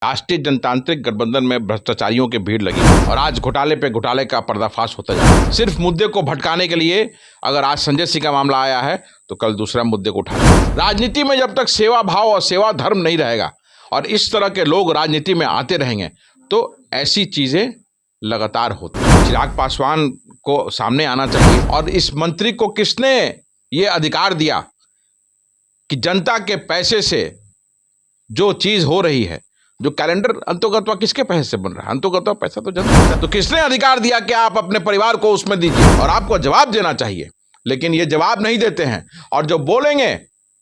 राष्ट्रीय जनतांत्रिक गठबंधन में भ्रष्टाचारियों की भीड़ लगी और आज घोटाले पे घोटाले का पर्दाफाश होता जा रहा है। सिर्फ मुद्दे को भटकाने के लिए अगर आज संजय सिंह का मामला आया है तो कल दूसरा मुद्दे को उठा लेंगे। राजनीति में जब तक सेवा भाव और सेवा धर्म नहीं रहेगा और इस तरह के लोग राजनीति में आते रहेंगे तो ऐसी चीजें लगातार होती हैं। चिराग पासवान को सामने आना चाहिए। और इस मंत्री को किसने ये अधिकार दिया कि जनता के पैसे से जो चीज हो रही है, जो कैलेंडर अंतोगत्वा किसके पैसे से बन रहा है? अंतोगत्वा पैसा तो जनता का। तो किसने अधिकार दिया कि आप अपने परिवार को उसमें दीजिए? और आपको जवाब देना चाहिए, लेकिन ये जवाब नहीं देते हैं और जो बोलेंगे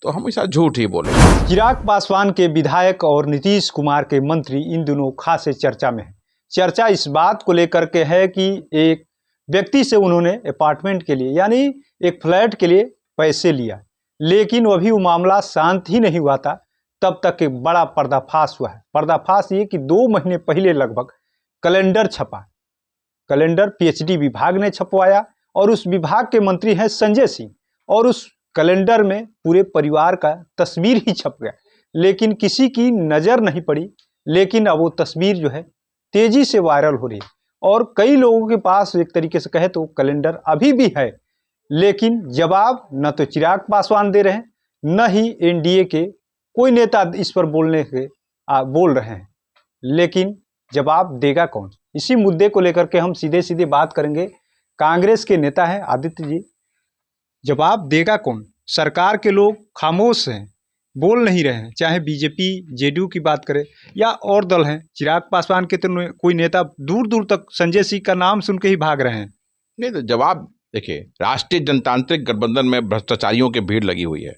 तो हमेशा झूठ ही बोलेंगे। चिराग पासवान के विधायक और नीतीश कुमार के मंत्री इन दिनों खासे चर्चा में है। चर्चा इस बात को लेकर के है कि एक व्यक्ति से उन्होंने अपार्टमेंट के लिए यानी एक फ्लैट के लिए पैसे लिया, लेकिन अभी वो मामला शांत ही नहीं हुआ था तब तक एक बड़ा पर्दाफाश हुआ है। पर्दाफाश ये कि 2 महीने पहले लगभग कैलेंडर छपा। कैलेंडर पीएचडी विभाग ने छपवाया और उस विभाग के मंत्री हैं संजय सिंह, और उस कैलेंडर में पूरे परिवार का तस्वीर ही छप गया, लेकिन किसी की नज़र नहीं पड़ी। लेकिन अब वो तस्वीर जो है तेजी से वायरल हो रही है और कई लोगों के पास एक तरीके से कहे तो कैलेंडर अभी भी है, लेकिन जवाब न तो चिराग पासवान दे रहे हैं, न ही एनडीए के कोई नेता इस पर बोल रहे हैं। लेकिन जवाब देगा कौन? इसी मुद्दे को लेकर के हम सीधे सीधे बात करेंगे। कांग्रेस के नेता हैं आदित्य जी, जवाब देगा कौन? सरकार के लोग खामोश हैं, बोल नहीं रहे हैं, चाहे बीजेपी जेडीयू की बात करें या और दल हैं। चिराग पासवान के तो कोई नेता दूर दूर तक संजय सिंह का नाम सुन के ही भाग रहे हैं। नहीं तो जवाब देखिए, राष्ट्रीय जनतांत्रिक गठबंधन में भ्रष्टाचारियों की भीड़ लगी हुई है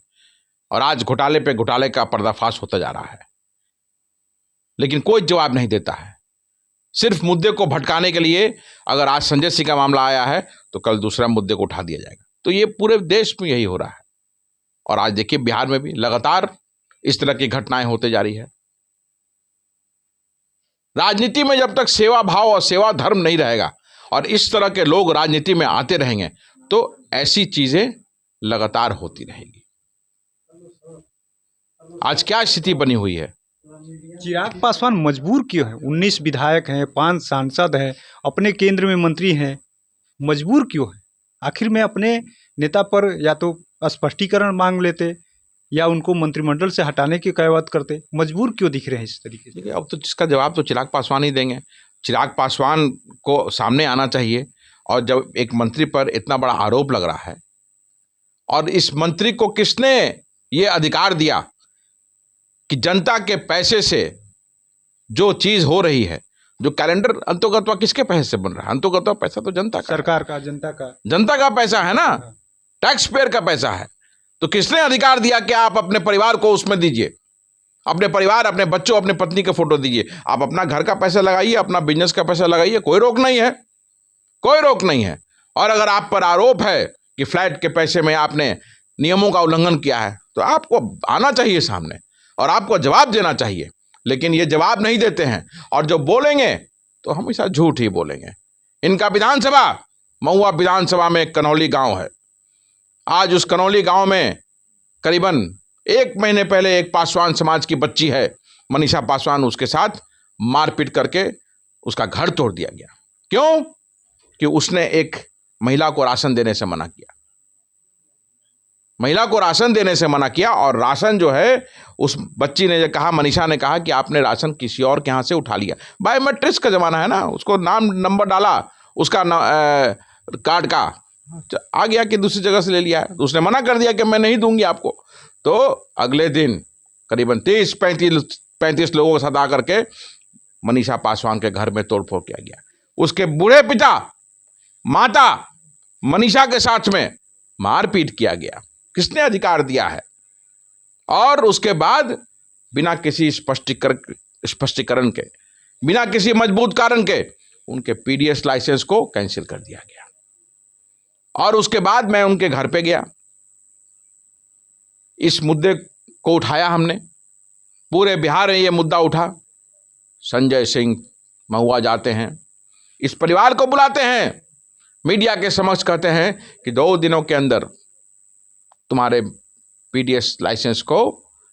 और आज घोटाले पे घोटाले का पर्दाफाश होता जा रहा है, लेकिन कोई जवाब नहीं देता है। सिर्फ मुद्दे को भटकाने के लिए अगर आज संजय सिंह का मामला आया है तो कल दूसरा मुद्दे को उठा दिया जाएगा। तो ये पूरे देश में यही हो रहा है और आज देखिए बिहार में भी लगातार इस तरह की घटनाएं होते जा रही है। राजनीति में जब तक सेवा भाव और सेवा धर्म नहीं रहेगा और इस तरह के लोग राजनीति में आते रहेंगे तो ऐसी चीजें लगातार होती रहेंगी। आज क्या स्थिति बनी हुई है? चिराग पासवान मजबूर क्यों है? 19 विधायक हैं, 5 सांसद हैं, अपने केंद्र में मंत्री हैं, मजबूर क्यों है? आखिर में अपने नेता पर या तो स्पष्टीकरण मांग लेते या उनको मंत्रिमंडल से हटाने की कयावत करते। मजबूर क्यों दिख रहे हैं इस तरीके से? अब तो इसका जवाब तो चिराग पासवान ही देंगे। चिराग पासवान को सामने आना चाहिए। और जब एक मंत्री पर इतना बड़ा आरोप लग रहा है और इस मंत्री को किसने ये अधिकार दिया कि जनता के पैसे से जो चीज हो रही है, जो कैलेंडर अंतोगत्वा किसके पैसे से बन रहा है? अंतोगत्वा पैसा तो जनता का, सरकार का, जनता का पैसा है ना, टैक्स पेयर का पैसा है। तो किसने अधिकार दिया कि आप अपने परिवार को उसमें दीजिए? अपने परिवार, अपने बच्चों, अपने पत्नी के फोटो दीजिए। आप अपना घर का पैसा लगाइए, अपना बिजनेस का पैसा लगाइए, कोई रोक नहीं है, कोई रोक नहीं है। और अगर आप पर आरोप है कि फ्लैट के पैसे में आपने नियमों का उल्लंघन किया है तो आपको आना चाहिए सामने और आपको जवाब देना चाहिए, लेकिन ये जवाब नहीं देते हैं और जो बोलेंगे तो हमेशा झूठ ही बोलेंगे। इनका विधानसभा, महुआ विधानसभा में एक कनौली गांव है। आज उस कनौली गांव में करीबन 1 महीने पहले एक पासवान समाज की बच्ची है मनीषा पासवान, उसके साथ मारपीट करके उसका घर तोड़ दिया गया। क्यों? कि उसने एक महिला को राशन देने से मना किया। महिला को राशन देने से मना किया और राशन जो है उस बच्ची ने कहा, मनीषा ने कहा कि आपने राशन किसी और के यहाँ से उठा लिया। बायोमेट्रिक्स का जमाना है ना, उसको नाम नंबर डाला उसका कार्ड का, आ गया कि दूसरी जगह से ले लिया है। तो उसने मना कर दिया कि मैं नहीं दूंगी आपको। तो अगले दिन करीबन 30-35 लोगों के साथ आकर के मनीषा पासवान के घर में तोड़फोड़ किया गया। उसके बूढ़े पिता माता मनीषा के साथ में मारपीट किया गया। किसने अधिकार दिया है? और उसके बाद बिना किसी स्पष्टीकरण के, बिना किसी मजबूत कारण के उनके पीडीएस लाइसेंस को कैंसिल कर दिया गया। और उसके बाद मैं उनके घर पे गया, इस मुद्दे को उठाया हमने, पूरे बिहार में ये मुद्दा उठा। संजय सिंह महुआ जाते हैं, इस परिवार को बुलाते हैं, मीडिया के समक्ष कहते हैं कि 2 दिनों के अंदर तुम्हारे पीडीएस लाइसेंस को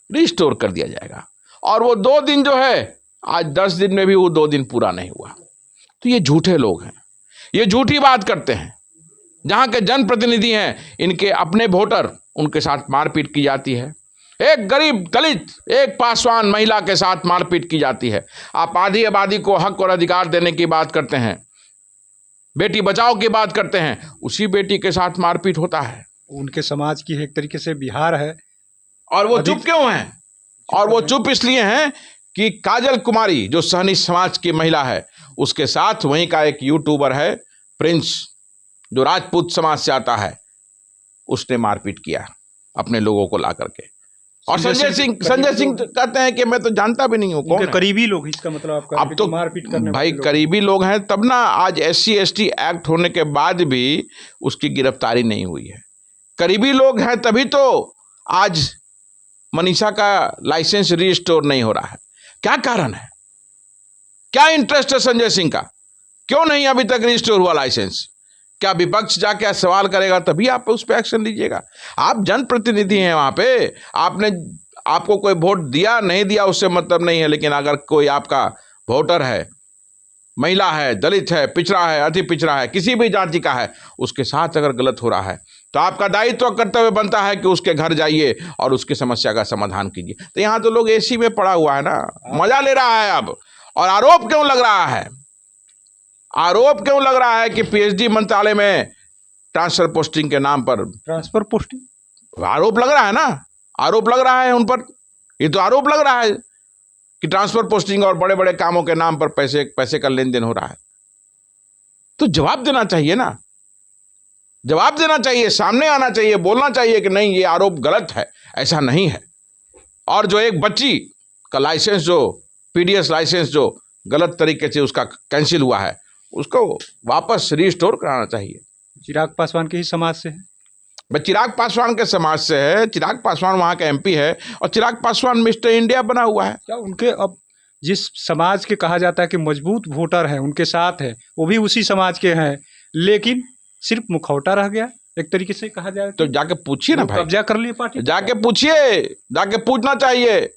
रिस्टोर कर दिया जाएगा। और वो 2 दिन जो है आज 10 दिन में भी वो 2 दिन पूरा नहीं हुआ। तो ये झूठे लोग हैं, ये झूठी बात करते हैं। जहाँ के जनप्रतिनिधि हैं, इनके अपने वोटर, उनके साथ मारपीट की जाती है। एक गरीब दलित, एक पासवान महिला के साथ मारपीट की जाती है। आप आधी आबादी को हक और अधिकार देने की बात करते हैं, बेटी बचाओ की बात करते हैं, उसी बेटी के साथ मारपीट होता है। उनके समाज की एक तरीके से बिहार है। और वो चुप क्यों हैं? और वो चुप इसलिए हैं कि काजल कुमारी, जो सहनी समाज की महिला है, उसके साथ वहीं का एक यूट्यूबर है प्रिंस, जो राजपूत समाज से आता है, उसने मारपीट किया अपने लोगों को ला करके। और संजय सिंह कहते हैं कि मैं तो जानता भी नहीं हूँ कौन है। करीबी लोग, इसका मतलब आपका अब तो मारपीट करने भाई करीबी लोग हैं, तब ना आज SC/ST एक्ट होने के बाद भी उसकी गिरफ्तारी नहीं हुई है। करीबी लोग हैं तभी तो आज मनीषा का लाइसेंस रीस्टोर नहीं हो रहा है। क्या कारण है? क्या इंटरेस्ट है संजय सिंह का? क्यों नहीं अभी तक रीस्टोर हुआ लाइसेंस? क्या विपक्ष जाके सवाल करेगा तभी आप उस पर एक्शन लीजिएगा? आप जनप्रतिनिधि हैं, वहां पे आपको कोई वोट दिया नहीं दिया उससे मतलब नहीं है, लेकिन अगर कोई आपका वोटर है, महिला है, दलित है, पिछड़ा है, अति पिछड़ा है, किसी भी जाति का है, उसके साथ अगर गलत हो रहा है तो आपका दायित्व कर्तव्य बनता है कि उसके घर जाइए और उसकी समस्या का समाधान कीजिए। तो यहाँ तो लोग AC में पड़ा हुआ है ना, मजा ले रहा है अब। और आरोप क्यों लग रहा है? आरोप क्यों लग रहा है कि PhD मंत्रालय में ट्रांसफर पोस्टिंग के नाम पर ट्रांसफर पोस्टिंग आरोप लग रहा है ना, आरोप लग रहा है उन पर। ये तो आरोप लग रहा है कि ट्रांसफर पोस्टिंग और बड़े बड़े कामों के नाम पर पैसे का लेन देन हो रहा है। तो जवाब देना चाहिए ना, जवाब देना चाहिए, सामने आना चाहिए, बोलना चाहिए कि नहीं ये आरोप गलत है, ऐसा नहीं है। और जो एक बच्ची का लाइसेंस, जो PDS लाइसेंस जो गलत तरीके से उसका कैंसिल हुआ है, उसको वापस रिस्टोर कराना चाहिए। चिराग पासवान के ही समाज से है। भाई चिराग पासवान के समाज से है, चिराग पासवान वहाँ का MP है, और चिराग पासवान मिस्टर इंडिया बना हुआ है। क्या उनके अब जिस समाज के कहा जाता है कि मजबूत वोटर हैं उनके साथ है, वो भी उसी समाज के हैं, लेकिन सिर्फ मुखौटा रह गया, एक तरीके से कहा जाए तो जाके पूछिए ना भाई, कब्जा कर लिए पार्टी। जाके पूछिए, जाके पूछना चाहिए।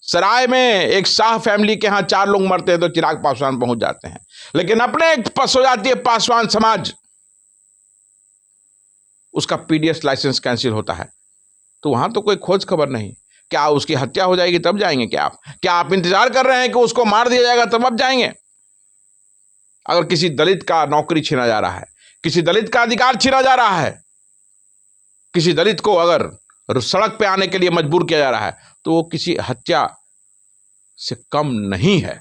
सराय में एक शाह फैमिली के यहाँ 4 लोग मरते हैं तो चिराग पासवान पहुंच जाते हैं, लेकिन अपने पस हो जाती है पासवान समाज, उसका PDS लाइसेंस कैंसिल होता है तो वहां तो कोई खोज खबर नहीं। क्या उसकी हत्या हो जाएगी तब जाएंगे क्या आप इंतजार कर रहे हैं कि उसको मार दिया जाएगा तब आप जाएंगे? अगर किसी दलित का नौकरी छीना जा रहा है, किसी दलित का अधिकार छीना जा रहा है, किसी दलित को अगर सड़क पे आने के लिए मजबूर किया जा रहा है, तो वो किसी हत्या से कम नहीं है।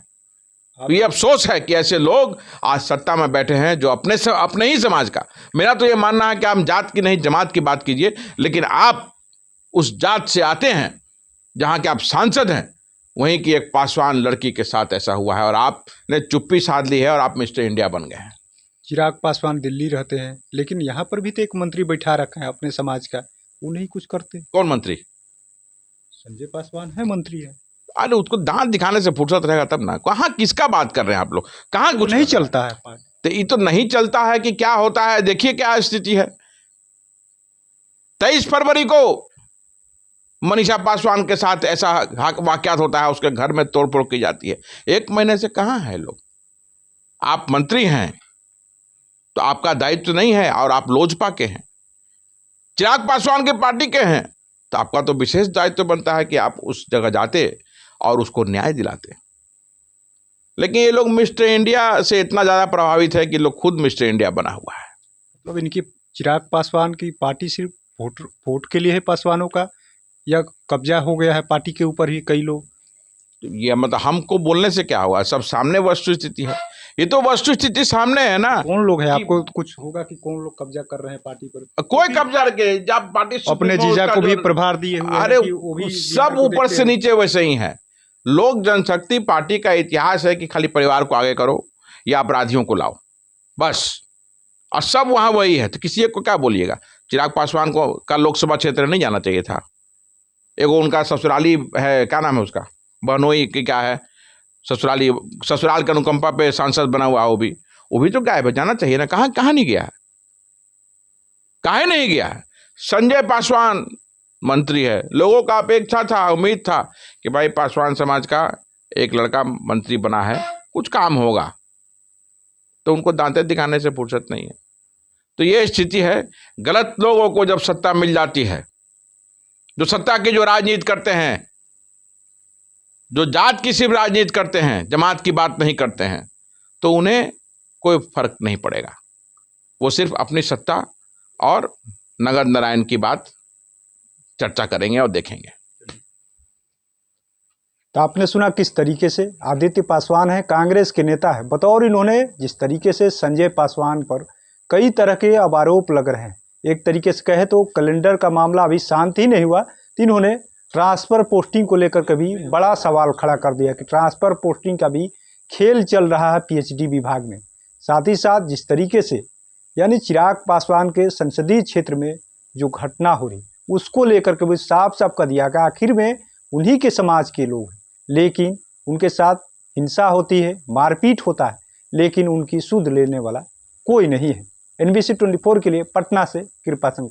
तो ये अफसोस है कि ऐसे लोग आज सत्ता में बैठे हैं जो अपने ही समाज का, मेरा तो ये मानना है कि आप जात की नहीं जमात की बात कीजिए, लेकिन आप उस जात से आते हैं जहां के आप सांसद हैं, वहीं की एक पासवान लड़की के साथ ऐसा हुआ है और आपने चुप्पी साध ली है और आप मिस्टर इंडिया बन गए हैं। चिराग पासवान दिल्ली रहते हैं, लेकिन यहाँ पर भी तो एक मंत्री बैठा रखा है अपने समाज का, वो नहीं कुछ करते। कौन मंत्री? संजय पासवान है, मंत्री है। अरे उसको दांत दिखाने से फुर्सत रहेगा तब ना। कहाँ किसका बात कर रहे हैं आप लोग? कहाँ कुछ नहीं चलता है पार्टी। तो ये तो नहीं चलता है कि क्या होता है, देखिए क्या स्थिति है। 23 फरवरी को मनीषा पासवान के साथ ऐसा वाकयात होता है, उसके घर में तोड़फोड़ की जाती है। 1 महीने से कहाँ है लोग? आप मंत्री हैं तो आपका दायित्व नहीं है, और आप लोजपा के हैं, चिराग पासवान की पार्टी के हैं, तो आपका तो विशेष दायित्व बनता है कि आप उस जगह जाते और उसको न्याय दिलाते। लेकिन ये लोग मिस्टर इंडिया से इतना ज्यादा प्रभावित है कि लोग खुद मिस्टर इंडिया बना हुआ है। मतलब इनकी चिराग पासवान की पार्टी सिर्फ वोट के लिए है पासवानों का, या कब्जा हो गया है पार्टी के ऊपर ही कई लोग? ये मतलब हमको बोलने से क्या हुआ, सब सामने वस्तु स्थिति है। ये तो वस्तु स्थिति सामने है ना। कौन लोग है, आपको कुछ होगा कि कौन लोग कब्जा कर रहे हैं पार्टी पर? कोई कब्जा के, जब पार्टी अपने जीजा को भी प्रभार दिए हुए हैं, अरे वो भी सब ऊपर से नीचे वैसे ही है। लोक जनशक्ति पार्टी का इतिहास है कि खाली परिवार को आगे करो या अपराधियों को लाओ, बस, और सब वहां वही है। तो किसी एक को क्या बोलिएगा? चिराग पासवान को का लोकसभा क्षेत्र नहीं जाना चाहिए था? एगो उनका ससुराली है, क्या नाम है उसका, बहनोई की क्या है, ससुराल के अनुकंपा पे सांसद बना हुआ, वो भी तो गायब है, जाना चाहिए ना। कहाँ नहीं गया है, काहे नहीं गया है? संजय पासवान मंत्री है, लोगों का अपेक्षा था, उम्मीद था कि भाई पासवान समाज का एक लड़का मंत्री बना है, कुछ काम होगा, तो उनको दांतें दिखाने से फुर्सत नहीं है। तो ये स्थिति है। गलत लोगों को जब सत्ता मिल जाती है, जो सत्ता की जो राजनीति करते हैं, जो जात की सिर्फ राजनीति करते हैं, जमात की बात नहीं करते हैं, तो उन्हें कोई फर्क नहीं पड़ेगा। वो सिर्फ अपनी सत्ता और नगर नारायण की बात चर्चा करेंगे और देखेंगे। तो आपने सुना किस तरीके से आदित्य पासवान है, कांग्रेस के नेता है। बतौर इन्होंने जिस तरीके से संजय पासवान पर कई तरह के अब आरोप लग रहे हैं, एक तरीके से कहे तो कैलेंडर का मामला अभी शांत ही नहीं हुआ, तो इन्होंने ट्रांसफ़र पोस्टिंग को लेकर कभी बड़ा सवाल खड़ा कर दिया कि ट्रांसफ़र पोस्टिंग का भी खेल चल रहा है पीएचडी विभाग में। साथ ही साथ जिस तरीके से यानी चिराग पासवान के संसदीय क्षेत्र में जो घटना हो रही उसको लेकर के भी साफ साफ कर दिया कि आखिर में उन्हीं के समाज के लोग हैं, लेकिन उनके साथ हिंसा होती है, मारपीट होता है, लेकिन उनकी सुध लेने वाला कोई नहीं है। NBC 24 के लिए पटना से कृपाशंकर।